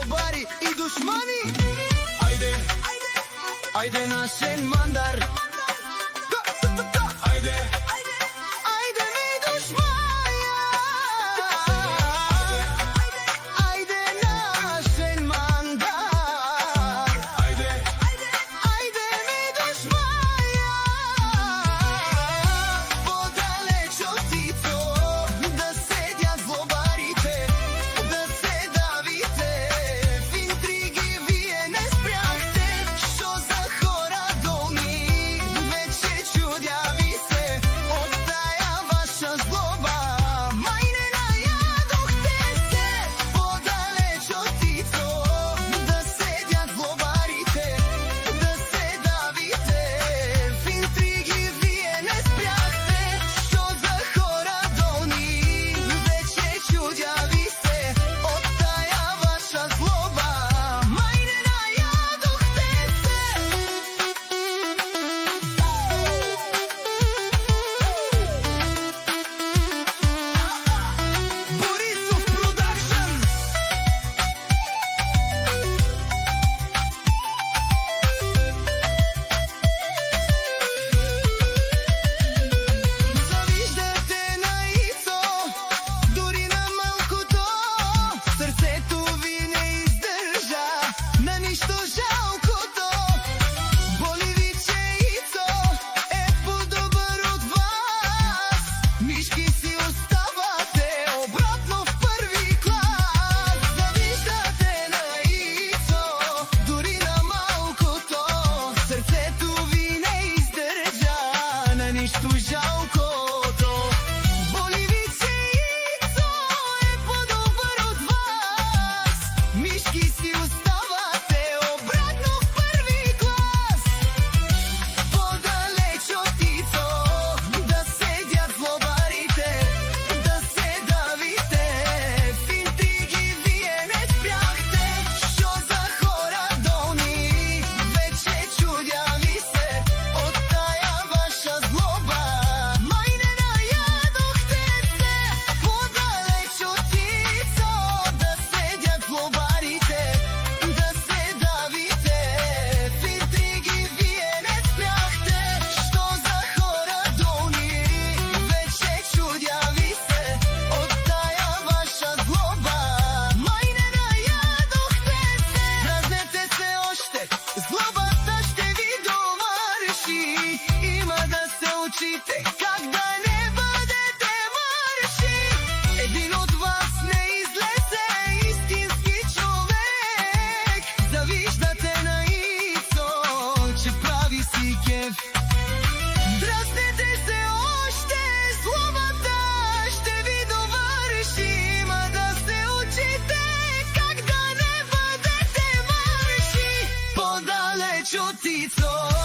zlobari i dușmanii. Haide nașen mandar, haide mi dușmania. Haide nașen mandar, haide mi dușmania. Podaleci od tico, da sedja zlobarite, da se davite, v intrigi vije ne sprijahte. Što za hora dolni, veće čudjavi se, ottaja vaša zloba, majne na jadohte se. Podaleć od tico, da sedja zlobarite, da se davite, v intrigi vije ne sprijahte. Što za hora dolni, veće čudjavi se, ottaja vaša zloba, majne na jadohte se. Borisov Production. Завиждате на Ицо, дори на малкото, сърцето ви не издържа на нищо жалкото. Боли ви, че Ицо е по-добър от вас. Мишки си оставате обратно в първи клас. Завиждате на Ицо, дори на малкото, сърцето ви не издържа на нищо жалкото. Боли ви, че Ицо е по-добър от вас. Мишки си оставате обратно в първи клас. Подалеч от Ицо, да седят злобарите, да се давите, в интриги вие не спряхте. Що за хора долни, вече чудяви се, от тая ваша злоба, майне на ядохте се. Подалеч от Ицо, да седят злобарите, да се давите, в интриги вие не спряхте. Що за хора долни, вече чудяви се, от тая ваша злоба, майне на ядохте се. Дразнете се още, злобата ще ви довърши. Има да се учите как да не бъдете мърши. Един от вас не излезе истински човек. Завиждате на Ицо, че прави си кеф. Дразнете се още, злобата ще ви довърши. Има да се учите как да не бъдете мърши. Подалеч от Ицо.